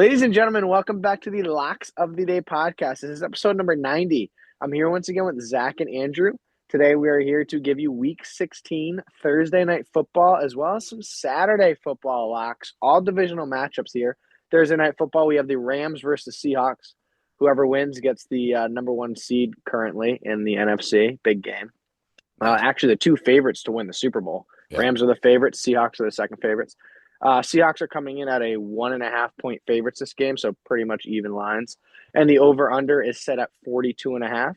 Ladies and gentlemen, welcome back to the Locks of the Day podcast. This is episode number 90. I'm here once again with Zach and Andrew. Today we are here to give you week 16 Thursday night football as well as some Saturday football locks, all divisional matchups here. Thursday night football, we have the Rams versus Seahawks. Whoever wins gets the number one seed currently in the NFC. Big game. Actually, the two favorites to win the Super Bowl. Yeah. Rams are the favorites. Seahawks are the second favorites. Seahawks are coming in at a 1.5-point favorites this game, so pretty much even lines. And the over-under is set at 42.5.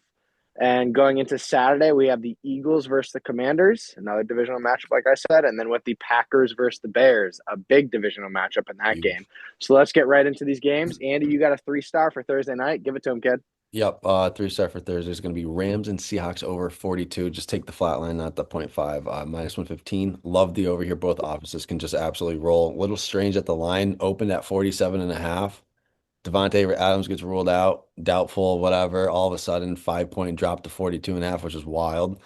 And going into Saturday, we have the Eagles versus the Commanders, another divisional matchup, like I said, and then with the Packers versus the Bears, a big divisional matchup in that game. So let's get right into these games. Andy, you got a 3-star for Thursday night. Give it to him, kid. Yep. 3-star for Thursday is going to be Rams and Seahawks over 42. Just take the flat line, not the .5. Minus 115. Love the over here. Both offenses can just absolutely roll. A little strange that the line opened at 47.5. Devontae Adams gets ruled out, doubtful, whatever. All of a sudden, 5-point drop to 42.5, which is wild.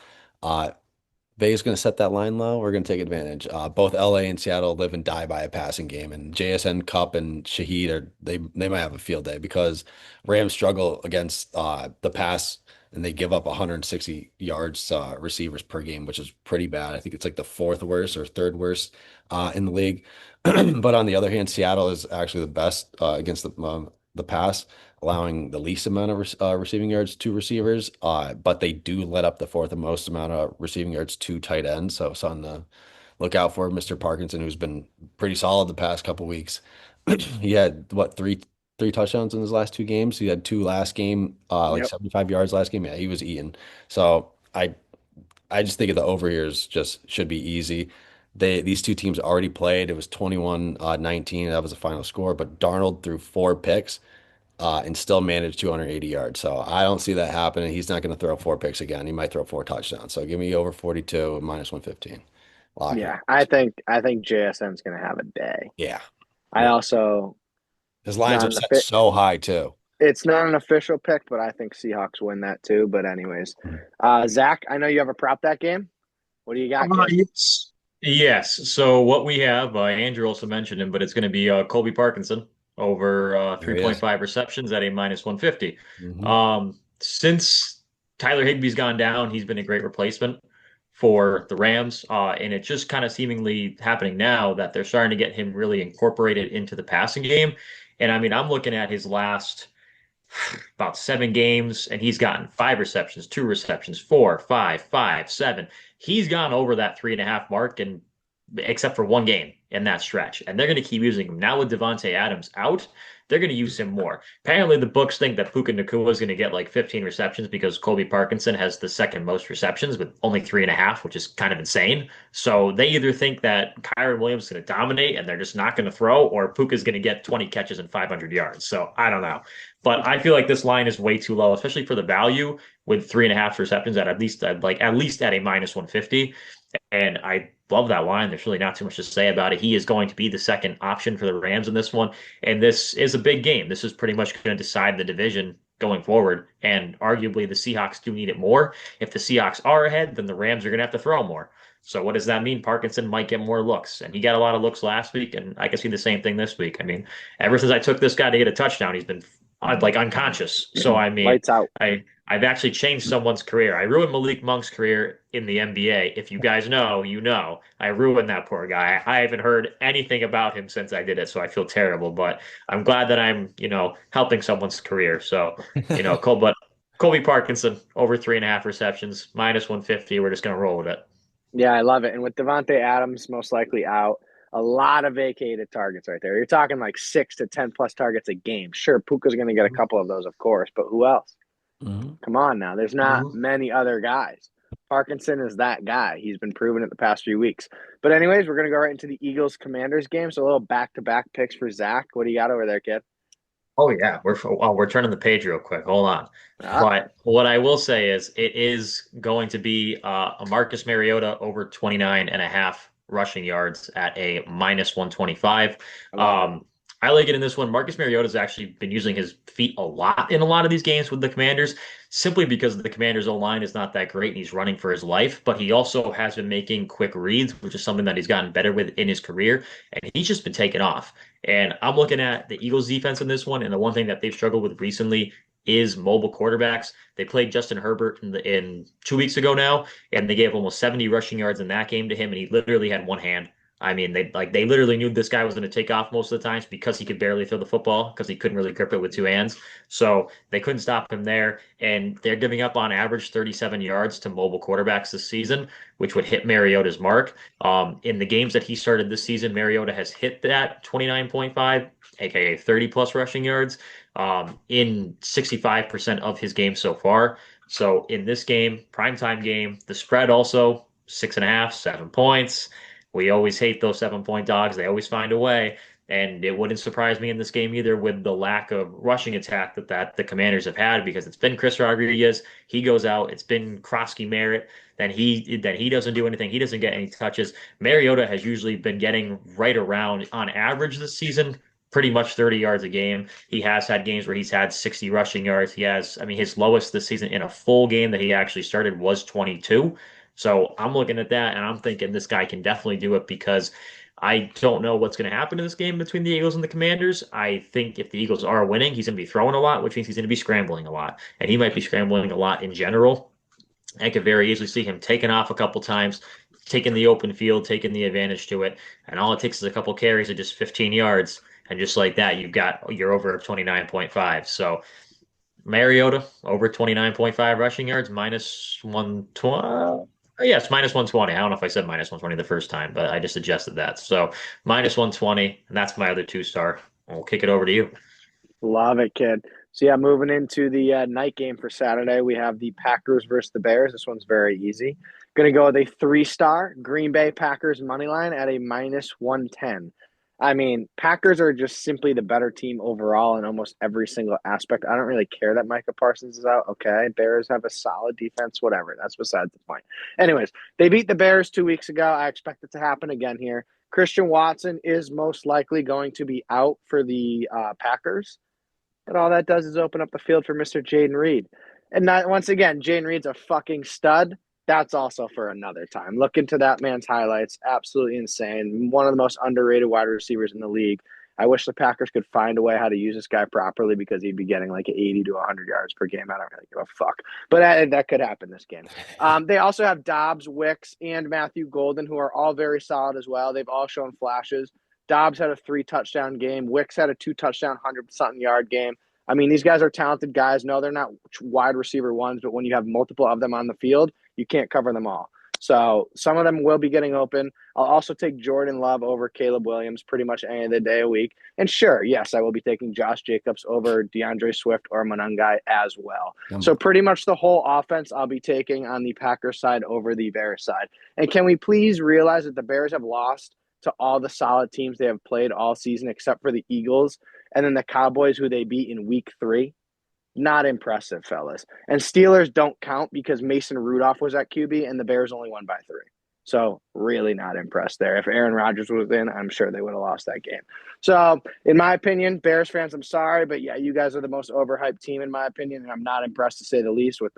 Vegas going to set that line low. We're going to take advantage. Both LA and Seattle live and die by a passing game, and JSN Cup and Shaheed they might have a field day because Rams struggle against the pass and they give up 160 yards receivers per game, which is pretty bad. I think it's like the fourth worst or third worst in the league. But on the other hand, Seattle is actually the best against the pass, allowing the least amount of receiving yards to receivers, but they do let up the fourth most amount of receiving yards to tight ends. So it's on the lookout for Mr. Parkinson, who's been pretty solid the past couple weeks. He had what three touchdowns in his last two games. He had two last game, like Yep. 75 yards last game. Yeah, he was eating. So I just think the over here is just should be easy. These two teams already played. It was 21-19. That was the final score. But Darnold threw four picks and still managed 280 yards. So I don't see that happening. He's not going to throw four picks again. He might throw four touchdowns. So give me over 42 minus 115. Lock it. Yeah, I think JSN's going to have a day. Yeah. I Yeah. also His lines not are an set so high too. It's not an official pick, but I think Seahawks win that too. But anyways, Zach, I know you have a prop that game. What do you got, kid? Yes. Yes. So what we have, Andrew also mentioned him, but it's going to be Colby Parkinson over There he is. 3.5 receptions at a minus 150. Hmm. Since Tyler Higbee's gone down, he's been a great replacement for the Rams. And it's just kind of seemingly happening now that they're starting to get him really incorporated into the passing game. And I mean, I'm looking at his last about 7 games, and he's gotten 5 receptions, 2 receptions, 4, 5, 5, 7. He's gone over that 3.5 mark, and except for one game in that stretch. And they're going to keep using him. Now with Devontae Adams out, they're going to use him more. Apparently, the books think that Puka Nacua is going to get like 15 receptions because Colby Parkinson has the second most receptions with only 3.5, which is kind of insane. So they either think that Kyron Williams is going to dominate and they're just not going to throw, or Puka's going to get 20 catches and 500 yards. So I don't know. But I feel like this line is way too low, especially for the value with 3.5 receptions at least at a minus 150. And I love that line. There's really not too much to say about it. He is going to be the second option for the Rams in this one. And this is a big game. This is pretty much going to decide the division going forward. And arguably, the Seahawks do need it more. If the Seahawks are ahead, then the Rams are going to have to throw more. So what does that mean? Parkinson might get more looks. And he got a lot of looks last week. And I can see the same thing this week. I mean, ever since I took this guy to get a touchdown, he's been like unconscious. So I mean, Lights out. I've actually changed someone's career. I ruined Malik Monk's career in the NBA. If you guys know, you know. I ruined that poor guy. I haven't heard anything about him since I did it, so I feel terrible. But I'm glad that I'm, helping someone's career. So, Colby Parkinson over 3.5 receptions, minus 150. We're just gonna roll with it. Yeah, I love it. And with Devontae Adams most likely out, a lot of vacated targets right there. You're talking like 6 to 10 plus targets a game. Sure, Puka's going to get a couple of those, of course, but who else? Hmm. Come on now. There's not many other guys. Parkinson is that guy. He's been proven it the past few weeks. But anyways, we're going to go right into the Eagles-Commanders game. So a little back-to-back picks for Zach. What do you got over there, kid? Oh yeah, we're turning the page real quick. Hold on. Ah, But what I will say is it is going to be a Marcus Mariota over 29 and a half rushing yards at a minus 125. I love Um, I like it in this one. Marcus Mariota's actually been using his feet a lot in a lot of these games with the Commanders, simply because the Commanders' O-line is not that great and he's running for his life. But he also has been making quick reads, which is something that he's gotten better with in his career, and he's just been taking off. And I'm looking at the Eagles' defense in this one, and the one thing that they've struggled with recently is mobile quarterbacks. They played Justin Herbert in 2 weeks ago now, and they gave almost 70 rushing yards in that game to him, and he literally had one hand. I mean, they literally knew this guy was going to take off most of the times because he could barely throw the football because he couldn't really grip it with two hands. So they couldn't stop him there, and they're giving up on average 37 yards to mobile quarterbacks this season, which would hit Mariota's mark. In the games that he started this season, Mariota has hit that 29.5, aka 30 plus rushing yards, in 65% of his games so far. So in this game, primetime game, the spread also 6.5, 7 points. We always hate those 7 point dogs. They always find a way. And it wouldn't surprise me in this game either with the lack of rushing attack that the Commanders have had, because it's been Chris Rodriguez. He goes out. It's been Krosky Merritt. Then he doesn't do anything. He doesn't get any touches. Mariota has usually been getting right around, on average this season, pretty much 30 yards a game. He has had games where he's had 60 rushing yards. I mean, his lowest this season in a full game that he actually started was 22. So I'm looking at that and I'm thinking this guy can definitely do it, because I don't know what's going to happen in this game between the Eagles and the Commanders. I think if the Eagles are winning, he's going to be throwing a lot, which means he's going to be scrambling a lot. And he might be scrambling a lot in general. I could very easily see him taking off a couple times, taking the open field, taking the advantage to it. And all it takes is a couple carries of just 15 yards. And just like that, you're over 29.5. So Mariota over 29.5 rushing yards, minus 120. Yes, minus 120. I don't know if I said minus 120 the first time, but I just adjusted that. So minus 120, and that's my other 2-star. We'll kick it over to you. Love it, kid. So, yeah, moving into the night game for Saturday, we have the Packers versus the Bears. This one's very easy. Going to go with a 3-star Green Bay Packers money line at a minus 110. I mean, Packers are just simply the better team overall in almost every single aspect. I don't really care that Micah Parsons is out. Okay, Bears have a solid defense, whatever. That's besides the point. Anyways, they beat the Bears 2 weeks ago. I expect it to happen again here. Christian Watson is most likely going to be out for the Packers. But all that does is open up the field for Mr. Jaden Reed. And once again, Jaden Reed's a fucking stud. That's also for another time. Look into that man's highlights. Absolutely insane. One of the most underrated wide receivers in the league. I wish the Packers could find a way how to use this guy properly, because he'd be getting like 80 to 100 yards per game. I don't really give a fuck. But that could happen this game. They also have Dobbs, Wicks, and Matthew Golden, who are all very solid as well. They've all shown flashes. Dobbs had a 3-touchdown game. Wicks had a 2-touchdown, 100-something yard game. I mean, these guys are talented guys. No, they're not wide receiver ones, but when you have multiple of them on the field, you can't cover them all. So some of them will be getting open. I'll also take Jordan Love over Caleb Williams pretty much any of the day a week. And sure, yes, I will be taking Josh Jacobs over DeAndre Swift or Monangai as well. So pretty much the whole offense I'll be taking on the Packers side over the Bears side. And can we please realize that the Bears have lost to all the solid teams they have played all season except for the Eagles and then the Cowboys, who they beat in week 3? Not impressive, fellas. And Steelers don't count because Mason Rudolph was at QB and the Bears only won by 3. So really not impressed there. If Aaron Rodgers was in, I'm sure they would have lost that game. So in my opinion, Bears fans, I'm sorry, but yeah, you guys are the most overhyped team in my opinion, and I'm not impressed to say the least with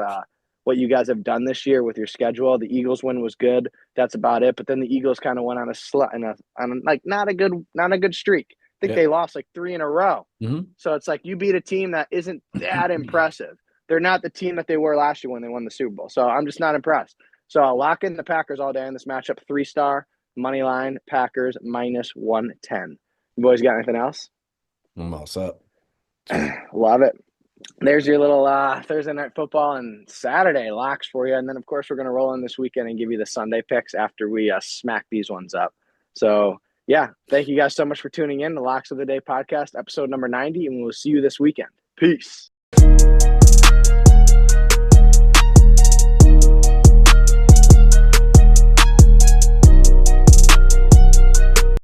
what you guys have done this year with your schedule. The Eagles win was good. That's about it. But then the Eagles kind of went on not a good streak. I think they lost like 3 in a row. Mm-hmm. So it's like you beat a team that isn't that impressive. They're not the team that they were last year when they won the Super Bowl. So I'm just not impressed. So I'll lock in the Packers all day in this matchup. 3-star money line, Packers minus 110. You boys got anything else? I'm all set. Love it. There's your little Thursday night football and Saturday locks for you. And then, of course, we're going to roll in this weekend and give you the Sunday picks after we smack these ones up. So, yeah, thank you guys so much for tuning in. The Locks of the Day podcast, episode number 90, and we'll see you this weekend. Peace.